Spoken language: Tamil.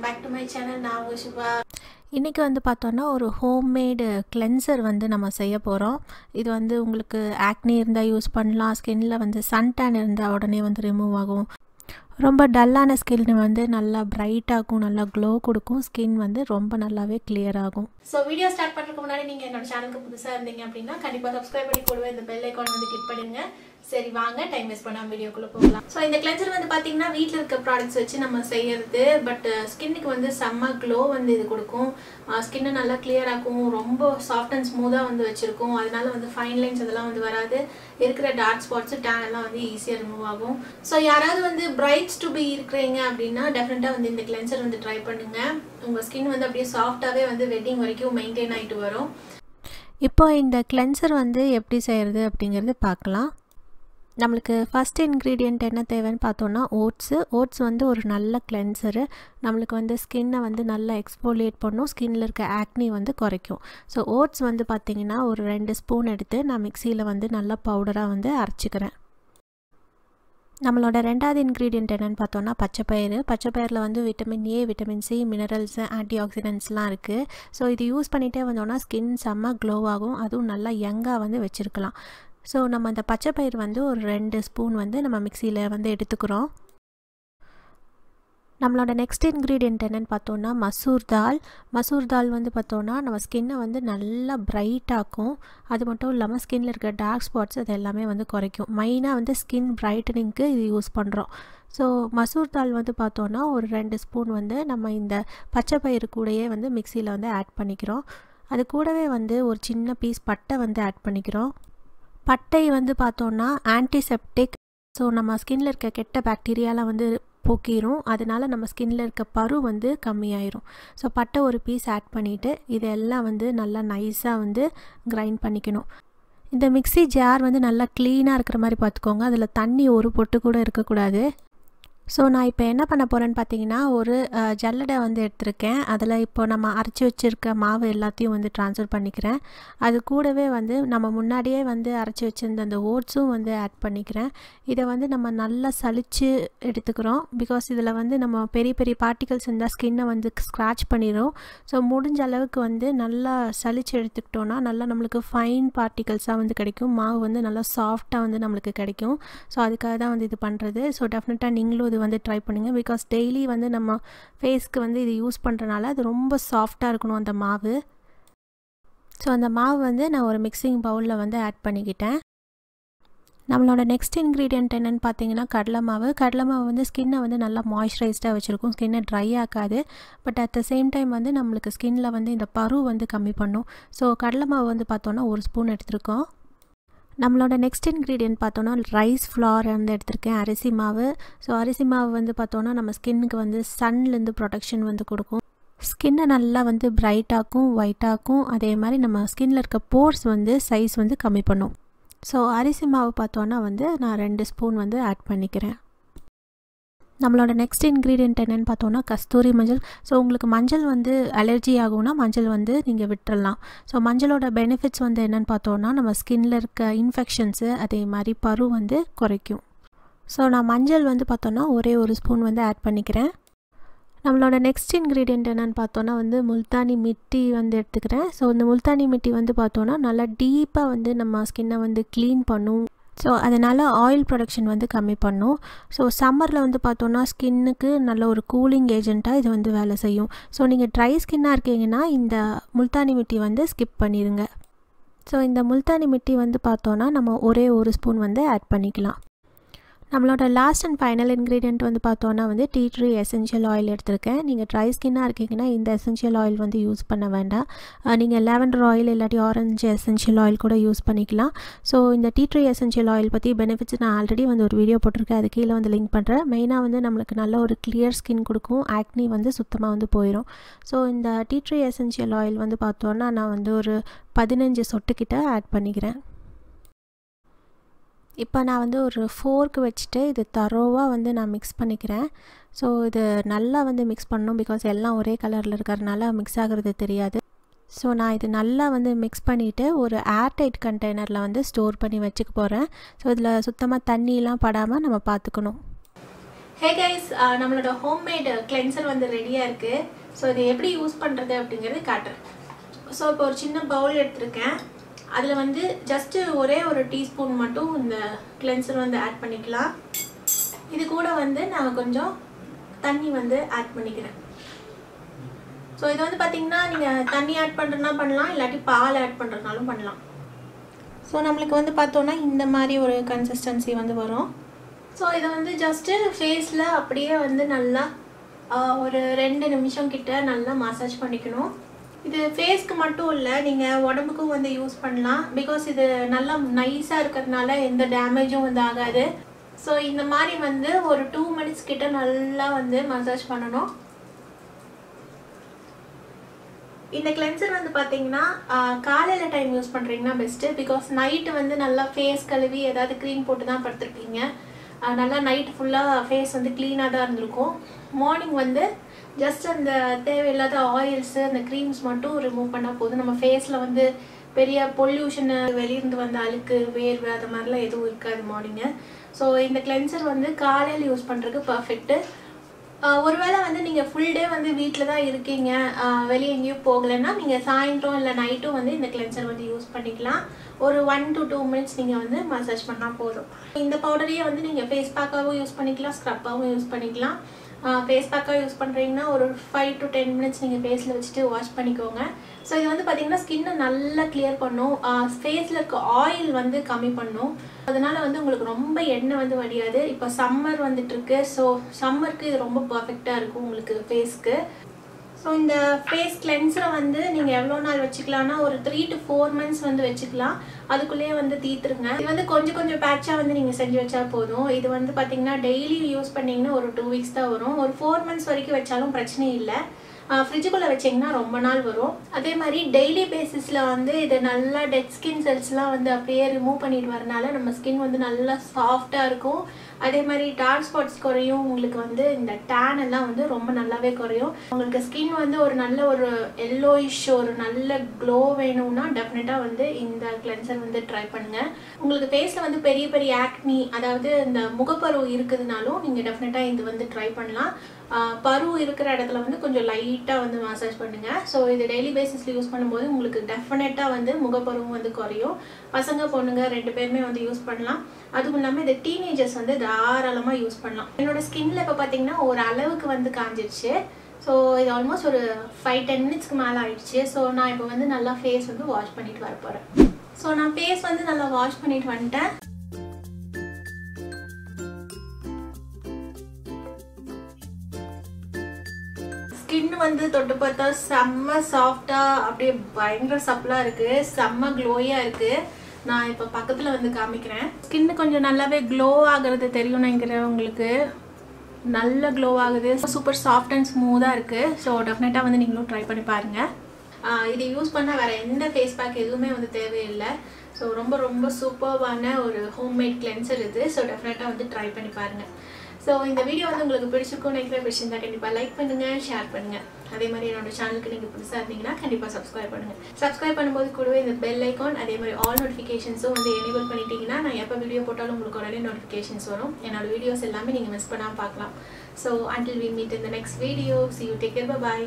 back to my channel. நான் உங்க சுபா. இன்றைக்கி வந்து பார்த்தோன்னா ஒரு ஹோம்மேடு கிளென்சர் வந்து நம்ம செய்ய போகிறோம். இது வந்து உங்களுக்கு ஆக்னி இருந்தால் யூஸ் பண்ணலாம். ஸ்கின்னில் வந்து சன்டேன் இருந்தால் உடனே வந்து ரிமூவ் ஆகும். ரொம்ப டல்லான ஸ்கின் வந்து நல்லா பிரைட்டாகும், நல்லா க்ளோ கொடுக்கும். ஸ்கின் வந்து ரொம்ப நல்லாவே கிளியர் ஆகும். ஸோ வீடியோ ஸ்டார்ட் பண்ணுறதுக்கு முன்னாடி நீங்கள் என்னோட சேனலுக்கு புதுசாக இருந்தீங்க அப்படின்னா கண்டிப்பாக சப்ஸ்கிரைப் பண்ணி கூடவே இந்த பெல் ஐக்கான் வந்து கிளிக் பண்ணுங்க. சரி வாங்க டைம் வேஸ்ட் பண்ணாமல் வீடியோக்குள்ளே போகலாம். ஸோ இந்த கிளென்சர் வந்து பார்த்தீங்கன்னா வீட்டில் இருக்க ப்ராடக்ட்ஸ் வச்சு நம்ம செய்யறது. பட் ஸ்கின்னுக்கு வந்து செம்ம க்ளோ வந்து இது கொடுக்கும். ஸ்கின்னை நல்லா கிளியர் ஆகும். ரொம்ப சாஃப்ட் அண்ட் ஸ்மூத்தாக வந்து வச்சுருக்கும். அதனால வந்து ஃபைன் லைன்ஸ் அதெல்லாம் வந்து வராது. இருக்கிற டார்க் ஸ்பாட்ஸு டேன் எல்லாம் வந்து ஈஸியாக ரிமூவ் ஆகும். ஸோ யாராவது வந்து பிரைட்ஸ் டு பி இருக்கிறீங்க அப்படின்னா டெஃபினட்டாக வந்து இந்த கிளென்சர் வந்து ட்ரை பண்ணுங்கள். உங்கள் ஸ்கின் வந்து அப்படியே சாஃப்டாகவே வந்து வெட்டிங் வரைக்கும் மெயின்டைன் ஆகிட்டு வரும். இப்போ இந்த கிளென்சர் வந்து எப்படி செய்கிறது அப்படிங்கிறது பார்க்கலாம். நம்மளுக்கு ஃபஸ்ட் இன்க்ரீடியண்ட் என்ன தேவைன்னு பார்த்தோன்னா ஓட்ஸ் வந்து ஒரு நல்ல கிளென்சரு. நம்மளுக்கு வந்து ஸ்கின்னை வந்து நல்லா எக்ஸ்போலியேட் பண்ணும். ஸ்கின்னில் இருக்க ஆக்னி வந்து குறைக்கும். ஸோ ஓட்ஸ் வந்து பார்த்திங்கன்னா ஒரு 2 ஸ்பூன் எடுத்து நான் மிக்சியில் வந்து நல்லா பவுடராக வந்து அரைச்சிக்கிறேன். நம்மளோட ரெண்டாவது இன்க்ரீடியண்ட் என்னென்னு பார்த்தோன்னா பச்சைப்பயிரில் வந்து vitamin A, vitamin C, minerals, anti ஆக்சிடென்ட்ஸ்லாம் இருக்குது. ஸோ இது யூஸ் பண்ணிகிட்டே வந்தோன்னா ஸ்கின் செம்ம க்ளோ ஆகும். அதுவும் நல்லா யங்காக வந்து வச்சுருக்கலாம். ஸோ நம்ம அந்த பச்சைப்பயிர் வந்து ஒரு 2 ஸ்பூன் வந்து நம்ம மிக்சியில் வந்து எடுத்துக்கிறோம். நம்மளோட நெக்ஸ்ட் இன்க்ரீடியண்ட் என்னென்னு பார்த்தோன்னா மசூர் தால் வந்து பார்த்தோன்னா நம்ம ஸ்கின்னை வந்து நல்லா பிரைட்டாக்கும். அது மட்டும் இல்லாமல் ஸ்கின்னில் இருக்க டார்க் ஸ்பாட்ஸ் அது எல்லாமே வந்து குறைக்கும். மெயினாக வந்து ஸ்கின் பிரைட்டனிங்க்கு இது யூஸ் பண்ணுறோம். ஸோ மசூர் தால் வந்து பார்த்தோன்னா ஒரு 2 ஸ்பூன் வந்து நம்ம இந்த பச்சைப்பயிறு கூடயே வந்து மிக்சியில் வந்து ஆட் பண்ணிக்கிறோம். அது கூடவே வந்து ஒரு சின்ன பீஸ் பட்டை வந்து ஆட் பண்ணிக்கிறோம். பட்டை வந்து பார்த்தோன்னா ஆன்டிசெப்டிக். ஸோ நம்ம ஸ்கின்னில் இருக்க கெட்ட பாக்டீரியாலாம் வந்து போக்கிடும். அதனால நம்ம ஸ்கின்னில் இருக்க பரு வந்து கம்மியாயிரும். ஸோ பட்டை ஒரு பீஸ் ஆட் பண்ணிவிட்டு இதெல்லாம் வந்து நல்லா நைஸாக வந்து கிரைண்ட் பண்ணிக்கணும். இந்த மிக்ஸி ஜார் வந்து நல்லா க்ளீனாக இருக்கிற மாதிரி பார்த்துக்கோங்க. அதில் தண்ணி ஒரு பொட்டு கூட இருக்கக்கூடாது. ஸோ நான் இப்போ என்ன பண்ண போகிறேன்னு பார்த்தீங்கன்னா ஒரு ஜல்லடை வந்து எடுத்திருக்கேன். அதில் இப்போ நம்ம அரைச்சி வச்சுருக்க மாவு எல்லாத்தையும் வந்து ட்ரான்ஸ்ஃபர் பண்ணிக்கிறேன். அது கூடவே வந்து நம்ம முன்னாடியே வந்து அரைச்சி வச்சுருந்த அந்த ஓட்ஸும் வந்து ஆட் பண்ணிக்கிறேன். இதை வந்து நம்ம நல்லா சலிச்சு எடுத்துக்கிறோம். பிகாஸ் இதில் வந்து நம்ம பெரிய பெரிய பார்ட்டிகல்ஸ் இருந்தால் ஸ்கின்னை வந்து ஸ்க்ராட்ச் பண்ணிடும். ஸோ முடிஞ்ச அளவுக்கு வந்து நல்லா சலிச்சு எடுத்துக்கிட்டோன்னா நல்லா நம்மளுக்கு ஃபைன் பார்ட்டிகல்ஸாக வந்து கிடைக்கும். மாவு வந்து நல்லா சாஃப்டாக வந்து நம்மளுக்கு கிடைக்கும். ஸோ அதுக்காக தான் வந்து இது பண்ணுறது. ஸோ டெஃபினட்டாக நீங்களும் வந்து ட்ரை பண்ணுங்கள். பிகாஸ் டெய்லி வந்து நம்ம ஃபேஸ்க்கு வந்து இது யூஸ் பண்ணுறனால அது ரொம்ப சாஃப்டாக இருக்கணும் அந்த மாவு. ஸோ அந்த மாவு வந்து நான் ஒரு மிக்சிங் பவுலில் வந்து ஆட் பண்ணிக்கிட்டேன். நம்மளோட நெக்ஸ்ட் இன்க்ரீடியண்ட் என்னென்னு பார்த்தீங்கன்னா கடலை மாவு வந்து ஸ்கின்னை வந்து நல்லா மாய்ஸ்சரைஸ்டாக வச்சுருக்கும். ஸ்கின்னை ட்ரை ஆக்காது. But at the same time வந்து நம்மளுக்கு ஸ்கின்னில் வந்து இந்த பரு வந்து கம்மி பண்ணும். ஸோ கடலை மாவு வந்து பார்த்தோன்னா 1 ஸ்பூன் எடுத்துருக்கோம். நம்மளோட நெக்ஸ்ட் இன்க்ரீடியன்ட் பார்த்தோன்னா ரைஸ் ஃப்ளார் வந்து எடுத்திருக்கேன், அரிசி மாவு. ஸோ அரிசி மாவு வந்து பார்த்தோன்னா நம்ம ஸ்கின்னுக்கு வந்து சன்லேருந்து ப்ரொடெக்ஷன் வந்து கொடுக்கும். ஸ்கின்னை நல்லா வந்து பிரைட்டாக்கும், ஒயிட்டாக்கும். அதே மாதிரி நம்ம ஸ்கின்னில் இருக்க போர்ஸ் வந்து சைஸ் வந்து கம்மி பண்ணும். ஸோ அரிசி மாவு பார்த்தோன்னா வந்து நான் 2 ஸ்பூன் வந்து ஆட் பண்ணிக்கிறேன். நம்மளோட நெக்ஸ்ட் இன்க்ரீடியண்ட் என்னென்னு பார்த்தோன்னா கஸ்தூரி மஞ்சள். ஸோ உங்களுக்கு மஞ்சள் வந்து அலர்ஜி ஆகும்னா மஞ்சள் வந்து நீங்கள் விட்டுறலாம். ஸோ மஞ்சளோட பெனிஃபிட்ஸ் வந்து என்னென்னு பார்த்தோன்னா நம்ம ஸ்கின்னில் இருக்க இன்ஃபெக்ஷன்ஸு அதே மாதிரி பரு வந்து குறைக்கும். ஸோ நான் மஞ்சள் வந்து பார்த்தோன்னா ஒரே 1 ஸ்பூன் வந்து ஆட் பண்ணிக்கிறேன். நம்மளோட நெக்ஸ்ட் இன்க்ரீடியண்ட் என்னென்னு பார்த்தோன்னா வந்து முல்தானி மிட்டி வந்து எடுத்துக்கிறேன். ஸோ இந்த முல்தானி மிட்டி வந்து பார்த்தோன்னா நல்லா டீப்பாக வந்து நம்ம ஸ்கின்னை வந்து க்ளீன் பண்ணும். ஸோ அதனால் ஆயில் ப்ரொடக்ஷன் வந்து கம்மி பண்ணும். ஸோ சம்மரில் வந்து பார்த்தோன்னா ஸ்கின்னுக்கு நல்ல ஒரு கூலிங் ஏஜெண்ட்டாக இது வந்து வேலை செய்யும். ஸோ நீங்கள் ட்ரை ஸ்கின்னாக இருக்கீங்கன்னா இந்த முல்தானி மிட்டி வந்து ஸ்கிப் பண்ணிடுங்க. ஸோ இந்த முல்தானி மிட்டி வந்து பார்த்தோன்னா நம்ம ஒரே 1 ஸ்பூன் வந்து ஆட் பண்ணிக்கலாம். நம்மளோட லாஸ்ட் அண்ட் ஃபைனல் இன்க்ரீடியண்ட் வந்து பார்த்தோன்னா வந்து டீ ட்ரீ எசென்ஷியல் ஆயில் எடுத்திருக்கேன். நீங்கள் ட்ரை ஸ்கின்னாக இருக்கீங்கன்னா இந்த எசென்ஷியல் ஆயில் வந்து யூஸ் பண்ண வேண்டாம். நீங்கள் லாவெண்டர் ஆயில் இல்லாட்டி ஆரஞ்சு எசென்ஷியல் ஆயில் கூட யூஸ் பண்ணிக்கலாம். ஸோ இந்த டீ ட்ரீ எசென்ஷியல் ஆயில் பற்றி பெனிஃபிட்ஸ் நான் ஆல்ரெடி வந்து ஒரு வீடியோ போட்டிருக்கேன். அது கீழே வந்து லிங்க் பண்ணுறேன். மெயினாக வந்து நம்மளுக்கு நல்ல ஒரு கிளியர் ஸ்கின் கொடுக்கும். ஆக்னி வந்து சுத்தமாக வந்து போயிடும். ஸோ இந்த டீ ட்ரீ எசென்ஷியல் ஆயில் வந்து பார்த்தோன்னா நான் வந்து ஒரு 15 சொட்டுக்கிட்ட ஆட் பண்ணிக்கிறேன். இப்போ நான் வந்து ஒரு ஃபோர்க் வச்சுட்டு இது தரோவாக வந்து நான் மிக்ஸ் பண்ணிக்கிறேன். ஸோ இது நல்லா வந்து மிக்ஸ் பண்ணணும். பிகாஸ் எல்லாம் ஒரே கலரில் இருக்கிறதுனால மிக்ஸ் ஆகிறது தெரியாது. ஸோ நான் இது நல்லா வந்து மிக்ஸ் பண்ணிவிட்டு ஒரு ஏர்டைட் கண்டெய்னரில் வந்து ஸ்டோர் பண்ணி வச்சுக்க போகிறேன். ஸோ இதில் சுத்தமாக தண்ணியெலாம் படாமல் நம்ம பார்த்துக்கணும். Hey guys, நம்மளோட ஹோம்மேட் கிளென்சர் வந்து ரெடியா இருக்கு. சோ இதை எப்படி யூஸ் பண்றது அப்படிங்கறது காட்டுறேன். சோ இப்போ ஒரு சின்ன பவுல் எடுத்துர்க்கேன். அதுல வந்து ஜஸ்ட் ஒரே ஒரு டீஸ்பூன் மட்டும் இந்த கிளென்சர் வந்து ஆட் பண்ணிக்கலாம். இது கூட வந்து நான் கொஞ்சம் தண்ணி வந்து ஆட் பண்ணிக்கிறேன். சோ இது வந்து பாத்தீங்கன்னா நீங்க தண்ணி ஆட் பண்றதுனா பண்ணலாம், இல்லாட்டி பால் ஆட் பண்றதுனாலும் பண்ணலாம். சோ நமக்கு வந்து பார்த்தோம்னா இந்த மாதிரி ஒரு கன்சிஸ்டன்சி வந்து வரும். சோ இத வந்து ஜஸ்ட் ஃபேஸ்ல அப்படியே வந்து நல்லா ஒரு 2 நிமிஷம் கிட்ட நல்லா மசாஜ் பண்ணிக்கணும். இது ஃபேஸ்க்கு மட்டும் இல்ல, நீங்க உடம்புக்கும் வந்து யூஸ் பண்ணலாம். பிகாஸ் இது நல்லா நைஸா இருக்கிறதுனால எந்த டேமேஜும் வந்து ஆகாது. சோ இந்த மாதிரி வந்து ஒரு 2 minutes கிட்ட நல்லா வந்து மசாஜ் பண்ணணும். இந்த கிளென்சர் வந்து பாத்தீங்கன்னா காலையில டைம் யூஸ் பண்றீங்கன்னா பெஸ்ட். பிகாஸ் நைட் வந்து நல்லா ஃபேஸ் கழுவி ஏதாவது க்ரீம் போட்டு தான் படுத்துருப்பீங்க. நல்லா நைட் ஃபுல்லா ஃபேஸ் வந்து க்ளீனா தான் இருந்திருக்கும். மார்னிங் வந்து ஜஸ்ட் அந்த தேவையில்லாத ஆயில்ஸ் அந்த க்ரீம்ஸ் மட்டும் ரிமூவ் பண்ணா போதும். நம்ம ஃபேஸ்ல வந்து பெரிய பொல்யூஷன் வெளியிருந்து வந்த அழுக்கு வேர்வை அது மாதிரிலாம் எதுவும் இருக்காது மார்னிங்கு. ஸோ இந்த கிளென்சர் வந்து காலையில் யூஸ் பண்ணுறதுக்கு பர்ஃபெக்ட்டு. ஒருவேளை வந்து நீங்கள் ஃபுல் டே வந்து வீட்டில் தான் இருக்கீங்க, வெளியே எங்கேயும் போகலைன்னா நீங்கள் சாயந்தரம் இல்லை நைட்டும் வந்து இந்த கிளென்சர் வந்து யூஸ் பண்ணிக்கலாம். ஒரு 1 to 2 minutes நீங்கள் வந்து மசாஜ் பண்ணால் போதும். இந்த பவுடரையே வந்து நீங்கள் ஃபேஸ் பேக்காகவும் யூஸ் பண்ணிக்கலாம், ஸ்க்ரப்பாகவும் யூஸ் பண்ணிக்கலாம். ஃபேஸ் பேக்காக யூஸ் பண்ணுறீங்கன்னா ஒரு 5 to 10 minutes நீங்கள் ஃபேஸில் வச்சுட்டு வாஷ் பண்ணிக்கோங்க. ஸோ இது வந்து பார்த்தீங்கன்னா ஸ்கின்னை நல்லா கிளியர் பண்ணும், ஃபேஸில் இருக்க ஆயில் வந்து கம்மி பண்ணும். அதனால வந்து உங்களுக்கு ரொம்ப எண்ணெய் வந்து வடியாது. இப்போ சம்மர் வந்துட்டு இருக்கு, ஸோ சம்மருக்கு இது ரொம்ப பர்ஃபெக்டாக இருக்கும் உங்களுக்கு ஃபேஸ்க்கு. ஸோ இந்த ஃபேஸ் கிளென்சரை வந்து நீங்கள் எவ்வளோ நாள் வச்சுக்கலாம்னா ஒரு 3 to 4 months வந்து வச்சுக்கலாம். அதுக்குள்ளேயே வந்து தீத்துருங்க. இது வந்து கொஞ்சம் கொஞ்சம் பேட்சாக வந்து நீங்கள் செஞ்சு வச்சா போதும். இது வந்து பார்த்தீங்கன்னா டெய்லி யூஸ் பண்ணிங்கன்னா ஒரு 2 weeks தான் வரும். ஒரு 4 months வரைக்கும் வச்சாலும் பிரச்சனை இல்லை. ஃப்ரிட்ஜுக்குள்ளே வச்சிங்கன்னா ரொம்ப நாள் வரும். அதே மாதிரி டெய்லி பேசிஸில் வந்து இது நல்லா டெட் ஸ்கின் செல்ஸ்லாம் வந்து அப்படியே ரிமூவ் பண்ணிட்டு வரனால நம்ம ஸ்கின் வந்து நல்லா சாஃப்டாக இருக்கும். அதே மாதிரி டார்க் ஸ்பாட்ஸ் குறையும். உங்களுக்கு வந்து இந்த டேன் எல்லாம் வந்து ரொம்ப நல்லாவே குறையும். உங்களுக்கு ஸ்கின் வந்து ஒரு நல்ல ஒரு எல்லோயிஷ் ஒரு நல்ல க்ளோ வேணும்னா டெஃபினட்டாக வந்து இந்த கிளென்சர் வந்து ட்ரை பண்ணுங்கள். உங்களுக்கு ஃபேஸில் வந்து பெரிய பெரிய ஆக்னி அதாவது இந்த முகப்பரு இருக்குதுனாலும் நீங்கள் டெஃபினட்டாக இது வந்து ட்ரை பண்ணலாம். பரு இருக்கிற இடத்துல வந்து கொஞ்சம் லைட்டாக வந்து மசாஜ் பண்ணுங்கள். ஸோ இது டெய்லி பேசிஸில் யூஸ் பண்ணும்போது உங்களுக்கு டெஃபினட்டாக வந்து முகப்பருவும் வந்து குறையும். பசங்க பொண்ணுங்க 2 பேருமே வந்து யூஸ் பண்ணலாம். அதுவும் இல்லாமல் இது டீனேஜர்ஸ் வந்து தாராளமாக யூஸ் பண்ணலாம். என்னோட ஸ்கின்ல இப்போ பார்த்தீங்கன்னா ஒரு அளவுக்கு வந்து காஞ்சிருச்சு. ஸோ இது ஆல்மோஸ்ட் ஒரு 5-10 minutesக்கு மேலே ஆயிடுச்சு. ஸோ நான் இப்போ வந்து நல்லா ஃபேஸ் வந்து வாஷ் பண்ணிட்டு வர போகிறேன். ஸோ நான் ஃபேஸ் வந்து நல்லா வாஷ் பண்ணிட்டு வந்துட்டேன். ஸ்கின் வந்து தொட்டு பார்த்தா செம்ம சாஃப்டா அப்படியே பயங்கர சப்பலா இருக்கு, செம்ம க்ளோயா இருக்கு. நான் இப்போ பக்கத்துல வந்து காமிக்கிறேன். ஸ்கின் கொஞ்சம் நல்லாவே க்ளோ ஆகுறது தெரியும் நினைக்கிறேன். உங்களுக்கு நல்ல க்ளோ ஆகுது, சூப்பர் சாஃப்ட் அண்ட் ஸ்மூதா இருக்கு. ஸோ டெஃபினட்டா வந்து நீங்களும் ட்ரை பண்ணி பாருங்க. இது யூஸ் பண்ண வேற எந்த ஃபேஸ் பேக் எதுவுமே வந்து தேவையில்லை. ஸோ ரொம்ப ரொம்ப சூப்பர்வான ஒரு ஹோம்மேட் கிளென்சர் இது. ஸோ டெஃபினட்டா வந்து ட்ரை பண்ணி பாருங்க. ஸோ இந்த வீடியோ வந்து உங்களுக்கு பிடிச்சிருக்கும் நினைக்கிறேன். பிடிச்சிருந்தா கண்டிப்பாக லைக் பண்ணுங்கள், ஷேர் பண்ணுங்கள். அதே மாதிரி என்னோட சேனலுக்கு நீங்கள் புதுசாக இருந்தீங்கன்னா கண்டிப்பாக சப்ஸ்கிரைப் பண்ணுங்கள். சப்ஸ்கிரைப் பண்ணும்போது கூடவே இந்த பெல் ஐக்கான் அதே மாதிரி ஆல் நோட்டிஃபிகேஷன்ஸும் வந்து எனேபிள் பண்ணிட்டீங்கன்னா நான் எப்போ வீடியோ போட்டாலும் உங்களுக்கு உடனே நோட்டிஃபிகேஷன்ஸ் வரும். என்னோட வீடியோஸ் எல்லாமே நீங்கள் மிஸ் பண்ணாமல் பார்க்கலாம். So until we meet in the next video, see you, take care, bye bye.